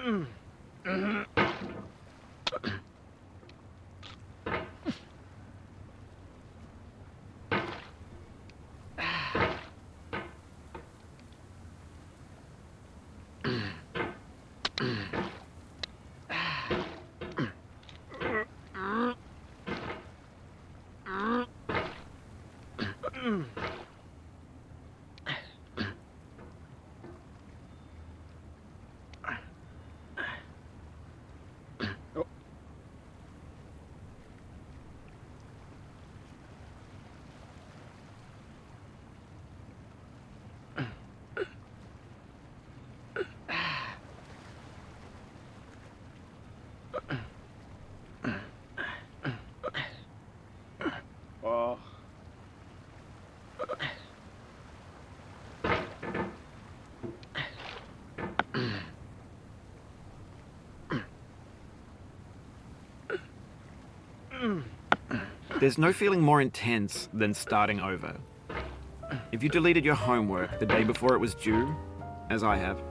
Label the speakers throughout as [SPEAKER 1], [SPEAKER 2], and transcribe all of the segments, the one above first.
[SPEAKER 1] Oh.
[SPEAKER 2] There's no feeling more intense than starting over. If you deleted your homework the day before it was due, as I have,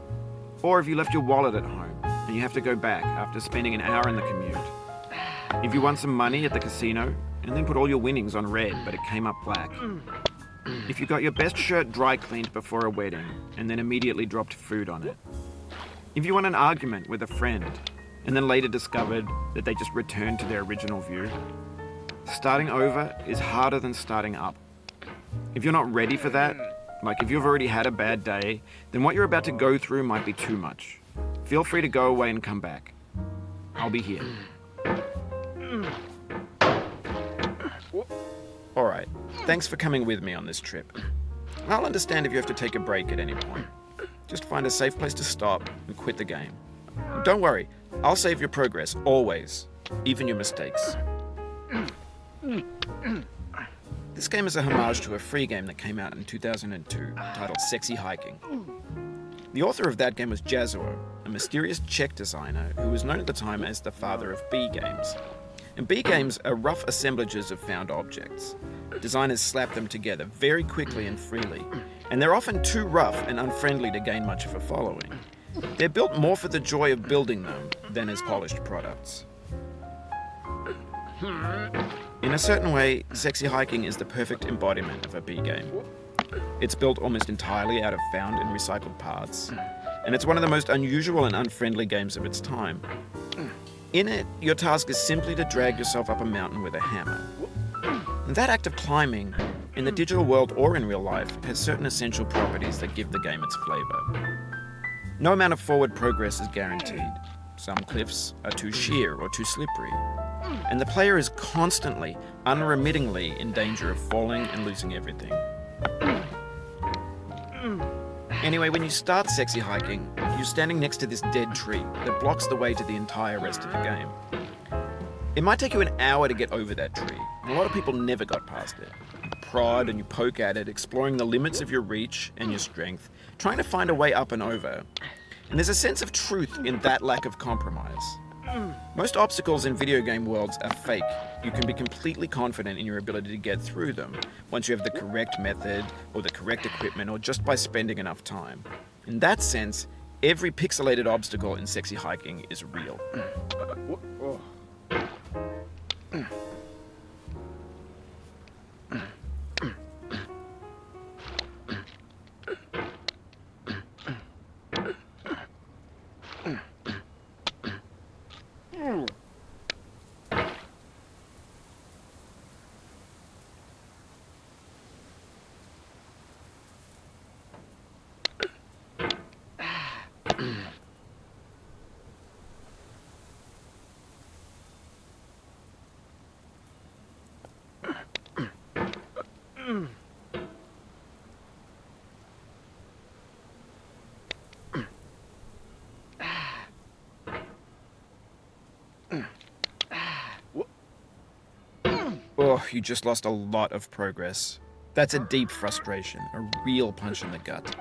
[SPEAKER 2] or if you left your wallet at home and you have to go back after spending an hour in the commute, if you won some money at the casino and then put all your winnings on red but it came up black, if you got your best shirt dry cleaned before a wedding and then immediately dropped food on it, if you won an argument with a friend and then later discovered that they just returned to their original view, starting over is harder than starting up. If you're not ready for that, like if you've already had a bad day, then what you're about to go through might be too much. Feel free to go away and come back. I'll be here. Alright, thanks for coming with me on this trip. I'll understand if you have to take a break at any point. Just find a safe place to stop and quit the game. Don't worry, I'll save your progress, always, even your mistakes. This game is a homage to a free game that came out in 2002, titled Sexy Hiking. The author of that game was Jazuo, a mysterious Czech designer who was known at the time as the father of B games. And B games are rough assemblages of found objects. Designers slap them together very quickly and freely, and they're often too rough and unfriendly to gain much of a following. They're built more for the joy of building them than as polished products. In a certain way, Sexy Hiking is the perfect embodiment of a B game. It's built almost entirely out of found and recycled parts, and it's one of the most unusual and unfriendly games of its time. In it, your task is simply to drag yourself up a mountain with a hammer. And that act of climbing, in the digital world or in real life, has certain essential properties that give the game its flavor. No amount of forward progress is guaranteed. Some cliffs are too sheer or too slippery, and the player is constantly, unremittingly in danger of falling and losing everything. Anyway, when you start Sexy Hiking, you're standing next to this dead tree that blocks the way to the entire rest of the game. It might take you an hour to get over that tree, and a lot of people never got past it. You prod and you poke at it, exploring the limits of your reach and your strength, trying to find a way up and over. And there's a sense of truth in that lack of compromise. Most obstacles in video game worlds are fake. You can be completely confident in your ability to get through them once you have the correct method or the correct equipment or just by spending enough time. In that sense, every pixelated obstacle in Sexy Hiking is real. Oh, you just lost a lot of progress. That's a deep frustration, a real punch in the gut.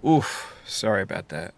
[SPEAKER 2] Oof, sorry about that.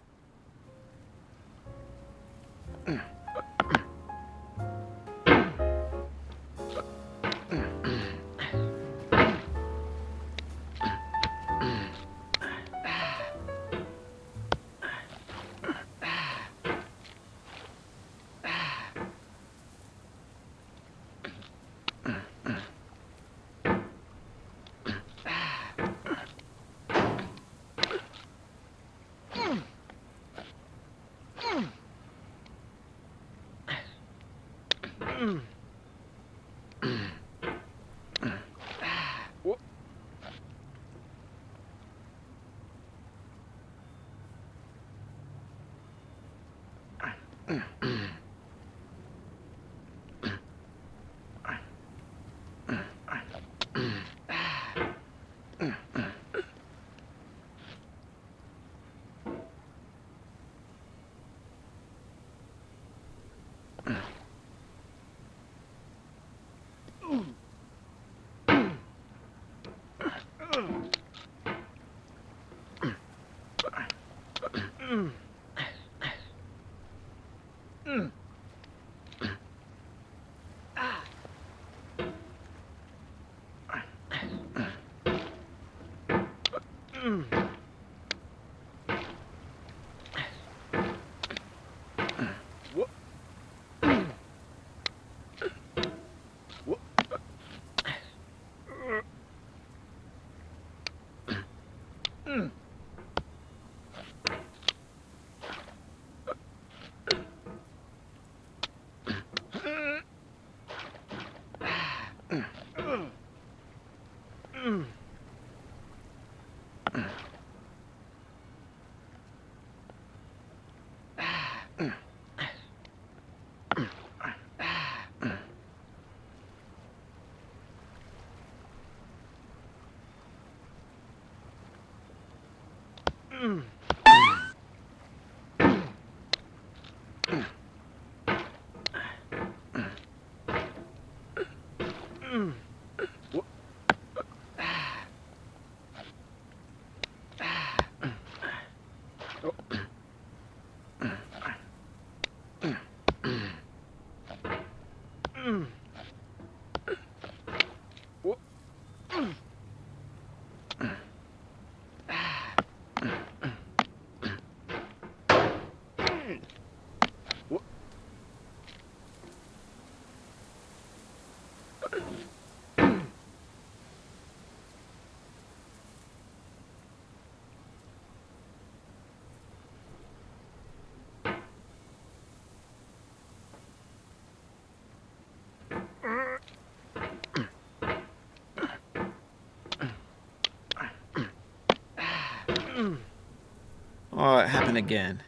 [SPEAKER 2] Oh, it happened again.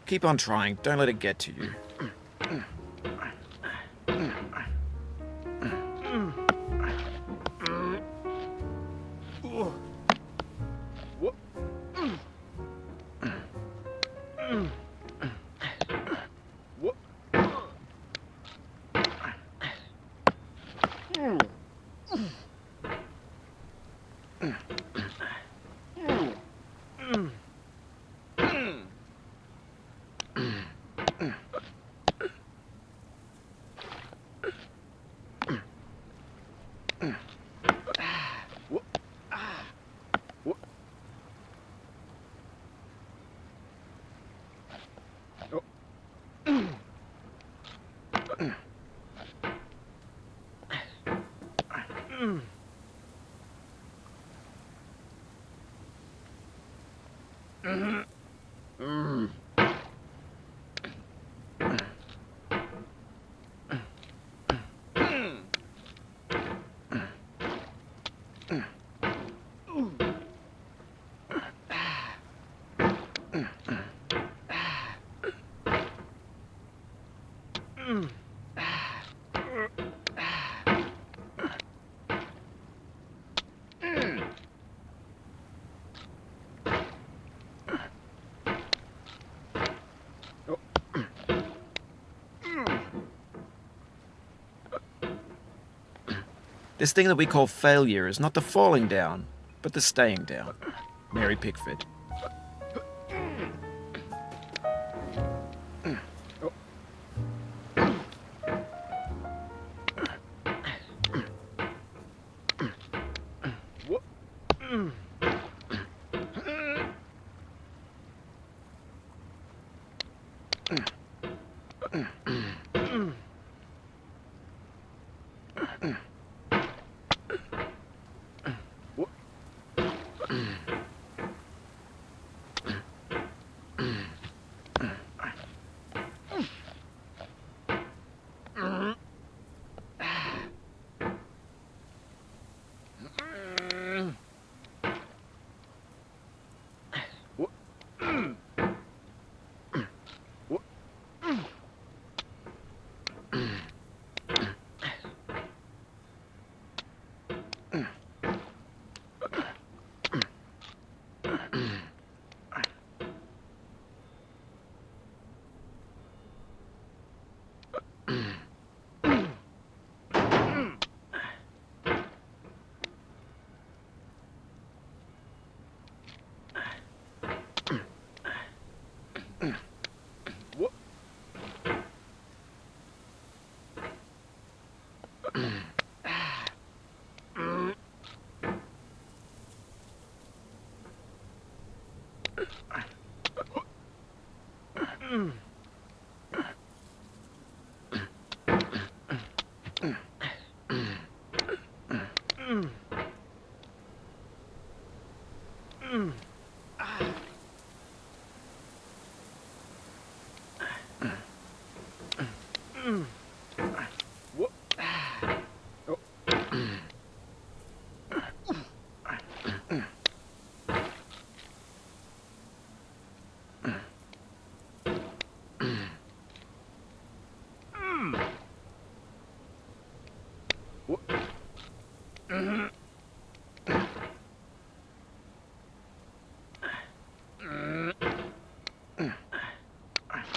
[SPEAKER 2] Keep on trying. Don't let it get to you. This thing that we call failure is not the falling down, but the staying down. Mary Pickford.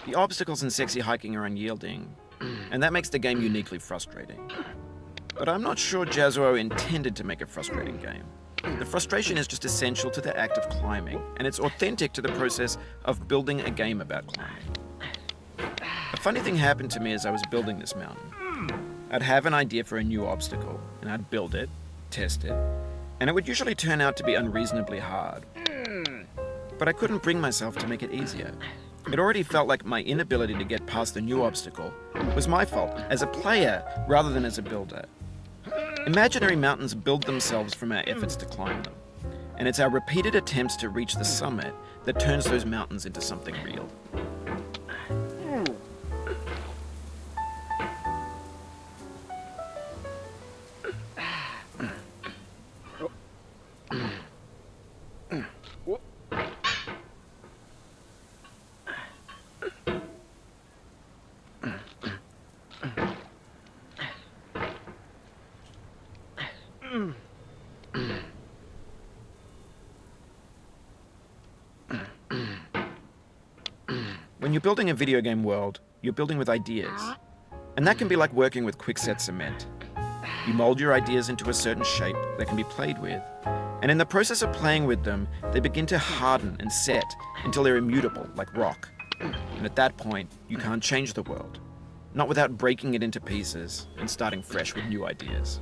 [SPEAKER 2] The obstacles in sexy hiking are unyielding, and that makes the game uniquely frustrating. But I'm not sure Jazuo intended to make a frustrating game. The frustration is just essential to the act of climbing, and it's authentic to the process of building a game about climbing. A funny thing happened to me as I was building this mountain. I'd have an idea for a new obstacle, and I'd build it, test it, and it would usually turn out to be unreasonably hard. But I couldn't bring myself to make it easier. It already felt like my inability to get past the new obstacle was my fault as a player rather than as a builder. Imaginary mountains build themselves from our efforts to climb them, and it's our repeated attempts to reach the summit that turns those mountains into something real. When you're building a video game world, you're building with ideas. And that can be like working with quickset cement. You mold your ideas into a certain shape that can be played with, and in the process of playing with them, they begin to harden and set until they're immutable, like rock. And at that point, you can't change the world. Not without breaking it into pieces and starting fresh with new ideas.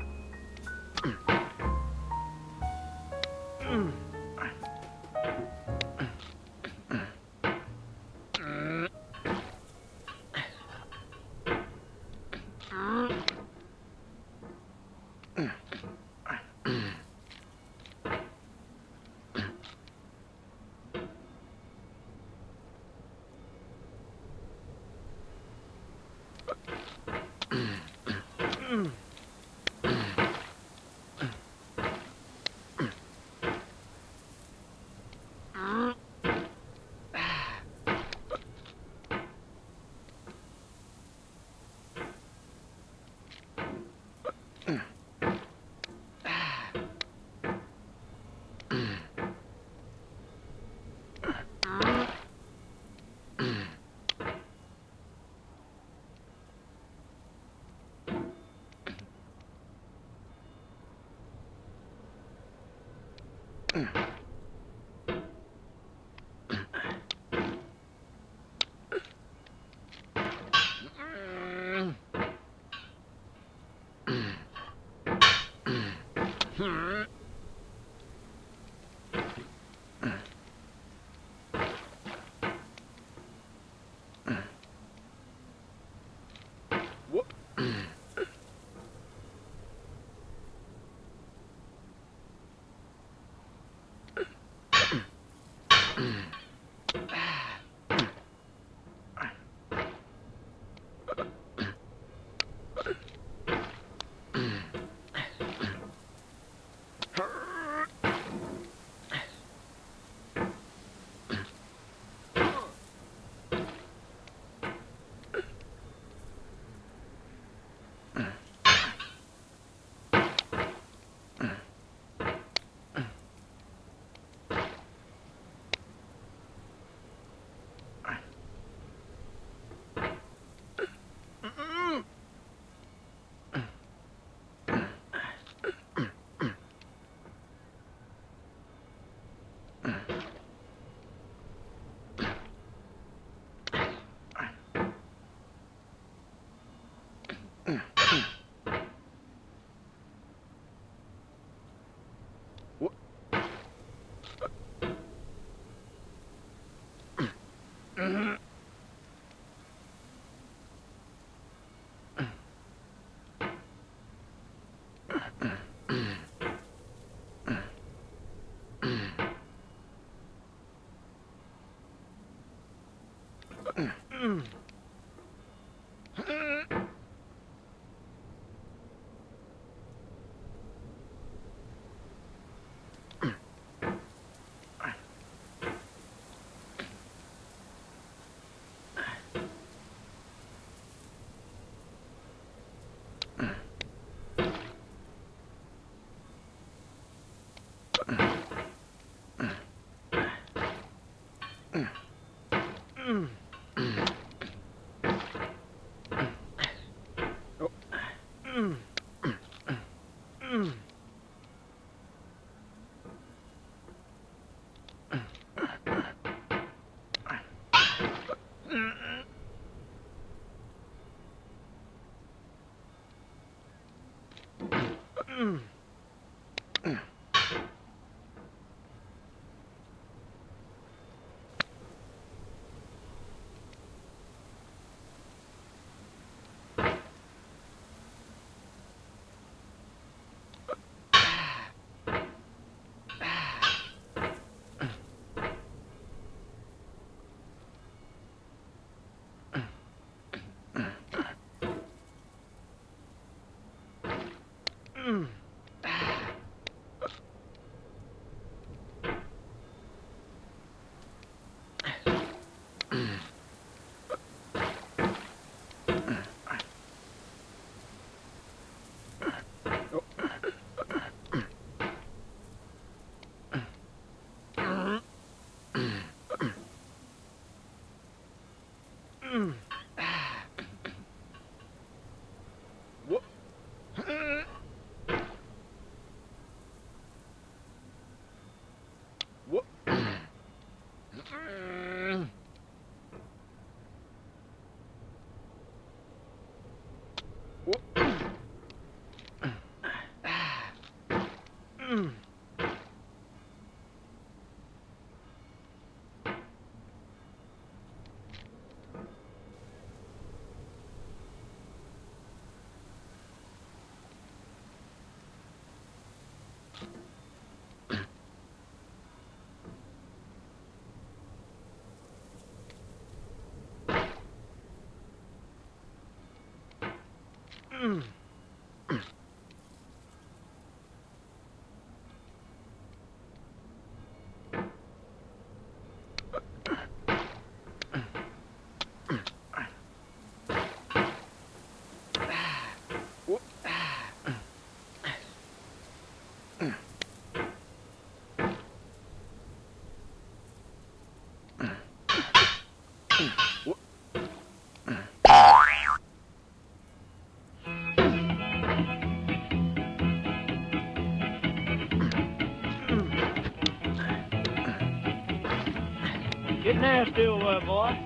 [SPEAKER 1] Getting there still, boy.